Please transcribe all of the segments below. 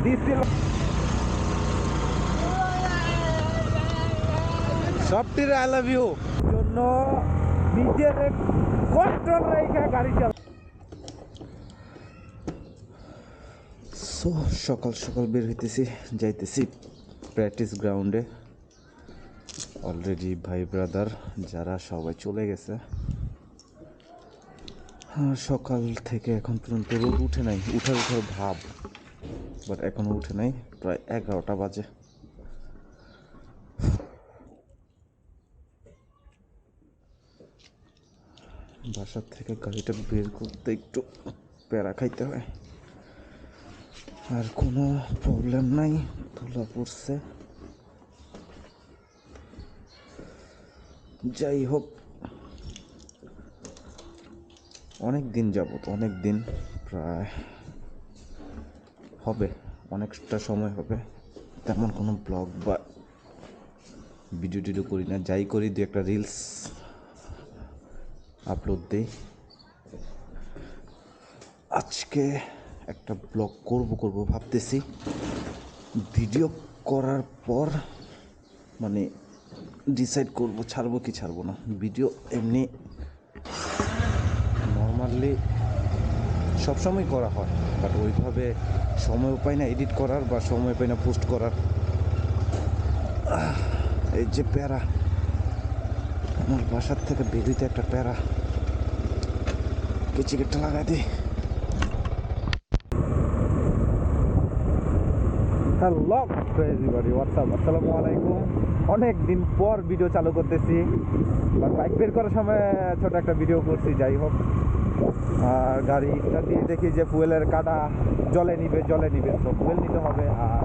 দিছিল সবটির I love you জন্য নিজের কন্ট্রোল রেখে গাড়ি চালা। সো সকাল সকাল বের হইতেছি, যাইতেছি প্র্যাকটিস গ্রাউন্ডে। অলরেডি ভাই ব্রাদার যারা সবাই চলে গেছে। সকাল থেকে এখন পর্যন্ত রোদ উঠে নাই, উঠার ভাব, বাট এখনো উঠে নাই। প্রায় 11টা বাজে। বাসার থেকে গাড়িটা বের করতে একটু প্যারা খাইতে হয়। আর কোনো প্রবলেম নাই, ধুলা পড়ছে। যাই হোক, অনেক দিন যাবত, অনেক দিন, প্রায় হবে অনেকটা সময় হবে তেমন কোনো ব্লগ বা ভিডিও টিডিও করি না। যাই করি, দু একটা রিলস আপলোড দিই। আজকে একটা ব্লগ করব ভাবতেছি। ভিডিও করার পর মানে ডিসাইড করব ছাড়বো কি ছাড়বো না। ভিডিও এমনি নর্মালি সবসময় করা হয়, বাট ওইভাবে সময়ও পাই না এডিট করার, বা সময় পাই না পোস্ট করার। এই যে প্যারা, আমার বাসার থেকে বেরিতে একটা প্যারা। চিকেটটা লাগাই দিই। হ্যালো এভরিবডি, হোয়াটসঅ্যাপ, আসসালামু আলাইকুম। অনেক দিন পর ভিডিও চালু করতেছি, বাট বাইক বের করার সময় ছোট একটা ভিডিও করছি। যাই হোক, আর গাড়িটা দিয়ে দেখি যে ফুয়েলের কাটা জলে নিবে, তো ফুয়েল নিতে হবে। আর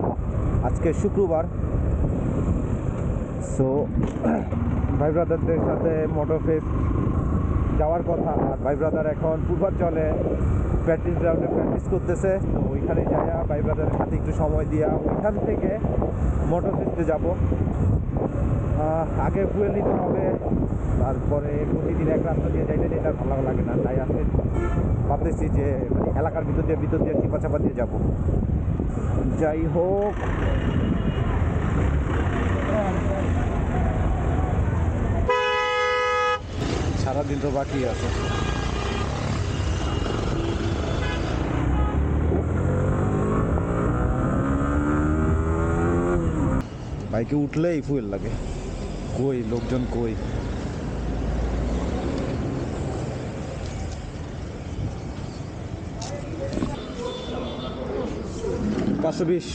আজকে শুক্রবার, সো ভাই ব্রাদারদের সাথে মোটর ফেস্ট যাওয়ার কথা। আর ভাই ব্রাদার এখন পূর্বাঞ্চলে প্র্যাকটিস গ্রাউন্ডে প্র্যাকটিস করতেছে। তো ওইখানে যাইয়া ভাই ব্রাদারের সাথে একটু সময় দিয়া ওইখান থেকে মোটর ফেস্টে যাবো। আগে ফুয়েল নিতে হবে, তারপরে প্রতিদিন এক রাস্তা দিয়ে যাইতে যেতে আর ভালো লাগে না। তাই আজকে ভাবতেছি যে এলাকার ভিতর দিয়ে চিপা চাপা দিয়ে যাবো। যাই হোক, সারাদিন তো বাকি আছে। বাইকে উঠলেই ফুয়েল লাগে। কই লোকজন কই? 520।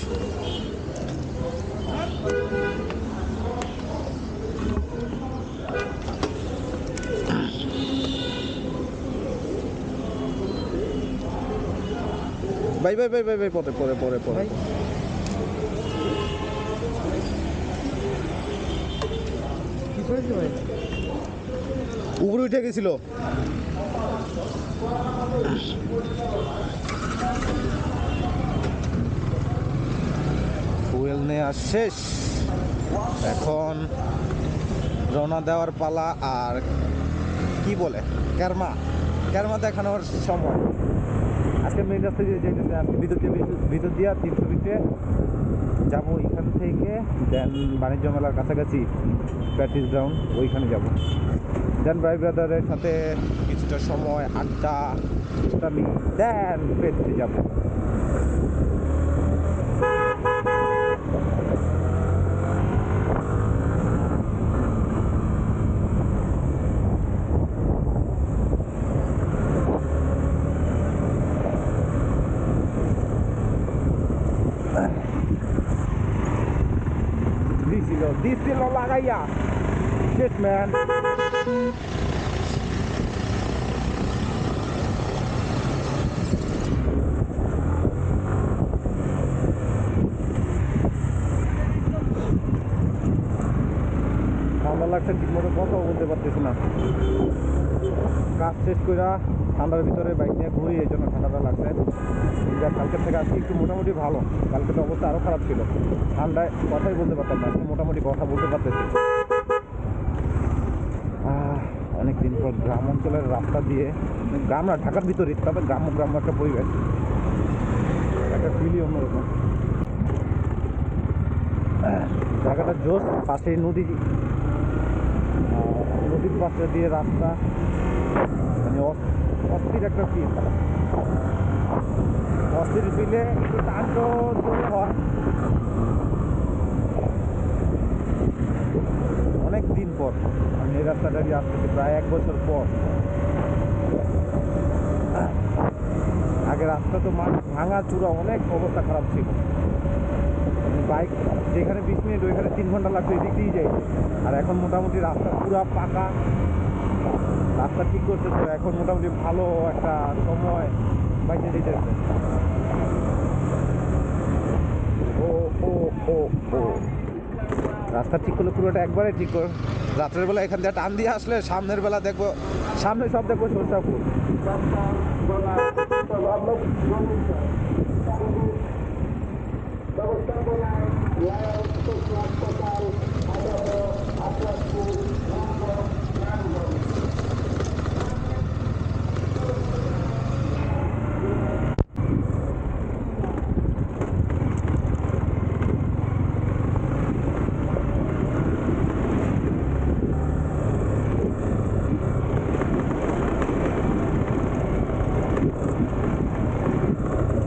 ভাই পরে উপরে উঠে গেছিল। ফুয়েল নেওয়া শেষ, এখন রওনা দেওয়ার পালা। আর কি বলে, ক্যারমা দেখানোর সময়। আজকে মেন রাস্তা দিয়ে যাইতেছে, আজকে ভিতর দিয়া 300 ফিটে যাবো এখান থেকে। দেন বাণিজ্য মেলার কাছাকাছি প্র্যাকটিস গ্রাউন্ড, ওইখানে যাব। দেন ভাই ব্রাদারের সাথে কিছুটা সময় আড্ডা আমি দেন ফেস্টে যাব। দিছিল লাগাইয়া শিট ম্যান। ঠান্ডা লাগছে, ঠিক মতো কথাও বলতে পারতেছি না। কাজ শেষ করে ঠান্ডার ভিতরে বাইক নিয়ে ঘুরি, এই জন্য ঠান্ডাটা লাগছে। কালকের থেকে আজকে একটু মোটামুটি ভালো। কালকে তো অবস্থা আরও খারাপ ছিল, ঠান্ডায় কথাই বলতে পারতাম না। আজকে মোটামুটি কথা বলতে পারতেছি। অনেকদিন পর গ্রাম অঞ্চলের রাস্তা দিয়ে, গ্রাম না ঢাকার ভিতরে, তবে গ্রাম একটা পরিবেশ, একটা ফিলই অন্যরকম। জায়গাটা জোস, পাশেই নদী, নদীর পাশে দিয়ে রাস্তা, মানে অস্থির একটা ফিল। অস্থির ফিলে একটু টানটো জোরে হয়। অনেক দিন পর আমি এই রাস্তাটা দিয়ে আসতেছি, প্রায় 1 বছর পর। আগে রাস্তা তো ভাঙা চূড়া, অনেক অবস্থা খারাপ ছিল। বাইক যেখানে 20 মিনিট ওইখানে 3 ঘন্টা লাগতো এদিক দিয়েই যাই। আর এখন মোটামুটি রাস্তা পুরা পাকা, রাস্তা ঠিক করছে, তো এখন মোটামুটি ভালো একটা সময় বাইকে দিতেছে। ও ও ও ও রাস্তা ঠিক করলে পুরোটা একবারে ঠিক কর। রাত্রের বেলা এখান থেকে টান দিয়ে আসলে সামনের বেলা দেখবো, সামনে সব দেখবো সরষা ফুল।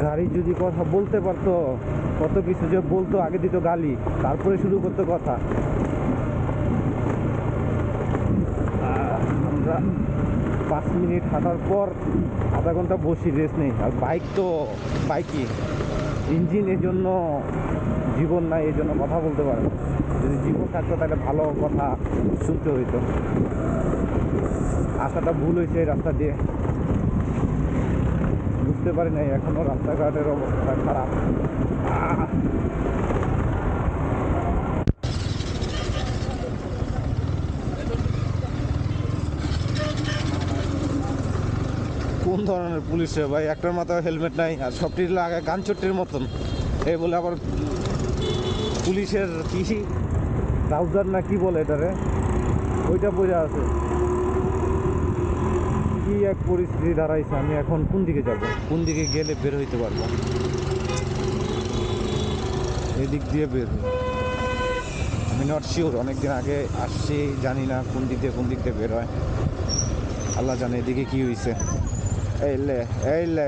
গাড়ি যদি কথা বলতে পারতো, কত কিছু যে বলতো। আগে দিত গালি, তারপরে শুরু করতো কথা। আমরা 5 মিনিট হাঁটার পর আধা ঘন্টা বসি, রেস্ট নেই। আর বাইক তো বাইকই, ইঞ্জিন এর জন্য জীবন নাই, এই জন্য কথা বলতে পারে। যদি জীবন থাকতো তাহলে ভালো কথা শুনতে হইতো। আসাটা ভুল হয়েছে এই রাস্তা দিয়ে, বুঝতে পারি নাই এখনো রাস্তাঘাটের অবস্থা খারাপ। কোন ধরনের পুলিশ রে ভাই, একটার মাথায় হেলমেট নাই, আর সবটির লাগে গানচট্টির মতন। এই বলে আবার পুলিশের কি ট্রাউজার না কি বলে এটারে, ওইটা বোঝা আছে। কি এক পরিস্থিতি দাঁড়াইছে। আমি এখন কোন দিকে যাব, কোন দিকে গেলে বের হইতে পারবো? এদিক দিয়ে বের হই, আমি নট শিওর। অনেকদিন আগে আসছি, জানি না কোন দিক দিয়ে বের হয়। আল্লাহ জানে এদিকে কি হয়েছে। এইলে এইলে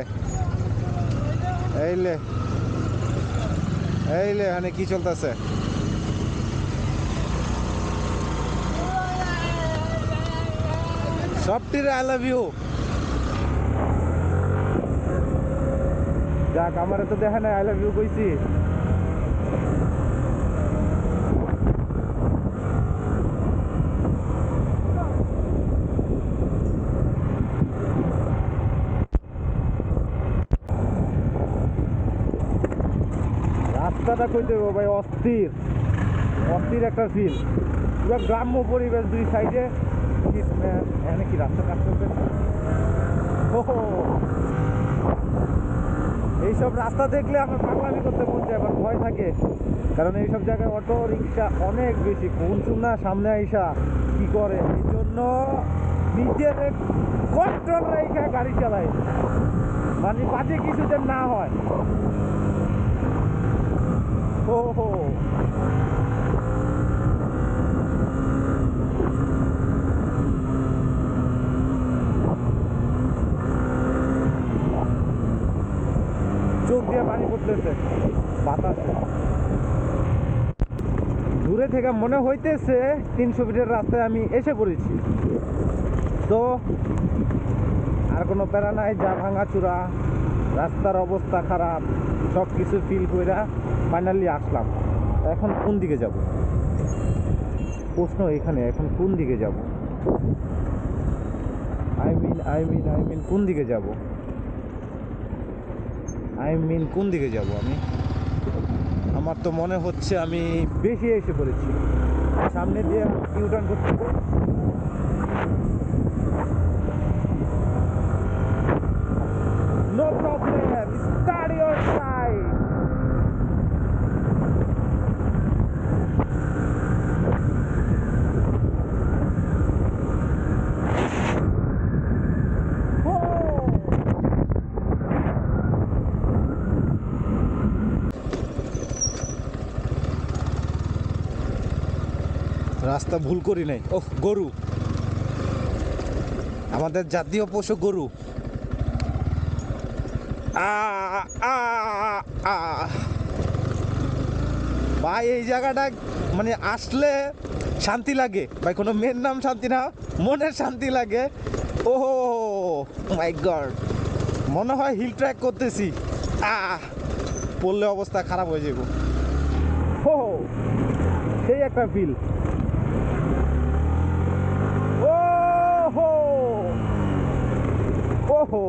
এইলে এইলে এখানে কি চলতেছে? সবটির আই লাভ ইউ। যাক, আমার তো দেখা নাই আই লাভ ইউ কইছি। রাস্তাটা কই দেবো ভাই, অস্থির অস্থির একটা ফিল। পুরো গ্রাম্য পরিবেশ, দুই সাইডে। এখানে কি রাস্তা কাজ করবে? এইসব রাস্তা দেখলে আমার পাগলামি করতে মন চায়, আবার ভয় থাকে। কারণ এইসব জায়গায় অটো রিক্সা অনেক বেশি, কোন না সামনে আইসা কি করে। এই জন্য নিজের কন্ট্রোল রেখে গাড়ি চালাই, মানে বাজে কিছু যেন না হয়। ও হো, চোখ দিয়ে পানি পড়তেছে বাতাসে। দূরে থেকে মনে হইতেছে 300 ফিটের রাস্তায় আমি এসে পড়েছি। তো আর কোনো প্যারা নাই, যা ভাঙাচুরা, রাস্তার অবস্থা খারাপ, সব কিছু ফিল কইরা ফাইনালি আসলাম। এখন কোন দিকে যাব? প্রশ্ন এখানে, এখন কোন দিকে যাব? আই মিন কোন দিকে যাব? কোন দিকে যাব আমি? আমার তো মনে হচ্ছে আমি বেশি এসে পড়েছি। সামনে দিয়ে ইউটার্ন করতে, no problem, start your side. রাস্তা ভুল করি নাই। ওহ, গরু, আমাদের জাতীয় পশু গরু। আ আ আ ভাই এই জায়গাটা মানে আসলে শান্তি লাগে ভাই, কোনো মেয়ের নাম শান্তি না, মনের শান্তি লাগে। ওহো মাই গড, মনে হয় হিল ট্র্যাক করতেছি। পড়লে অবস্থা খারাপ হয়ে যাব। হো, সেই একটা ফিল। ওহো ওহো,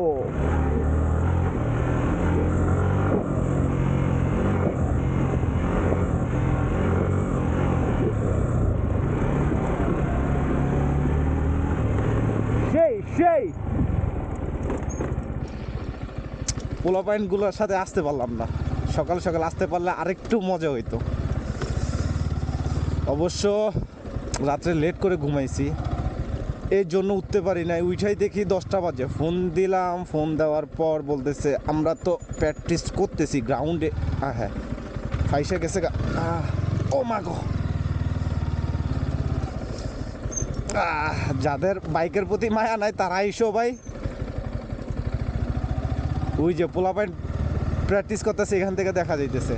সেই পোলাপাইনগুলোর সাথে আসতে পারলাম না। সকাল সকাল আসতে পারলে আরেকটু মজা হইতো। অবশ্য রাত্রে লেট করে ঘুমাইছি, এর জন্য উঠতে পারি নাই। উঠাই দেখি 10টা বাজে। ফোন দিলাম, ফোন দেওয়ার পর বলতেছে আমরা তো প্র্যাকটিস করতেছি গ্রাউন্ডে। হ্যাঁ, ফাইসা গেছে গা। ও মা গো, যাদের বাইকের প্রতি মায়া নাই তারা আইসো ভাই। ওই যে পোলাপাইন প্র্যাকটিস করতেছে, এখান থেকে দেখা যাইতেছে।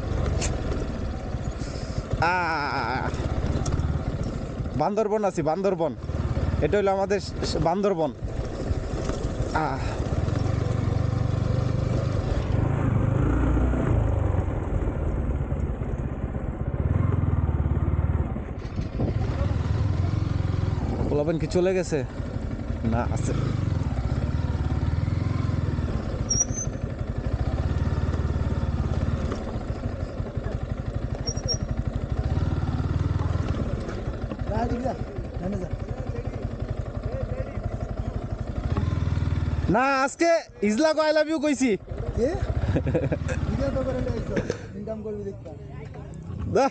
বান্দরবন আছি, বান্দরবন। এটা হলো আমাদের বান্দরবন। পোলাপাইন কি চলে গেছে? না, আছে। না, আজকে ইজলাকে আই লাভ ইউ কইছি। দা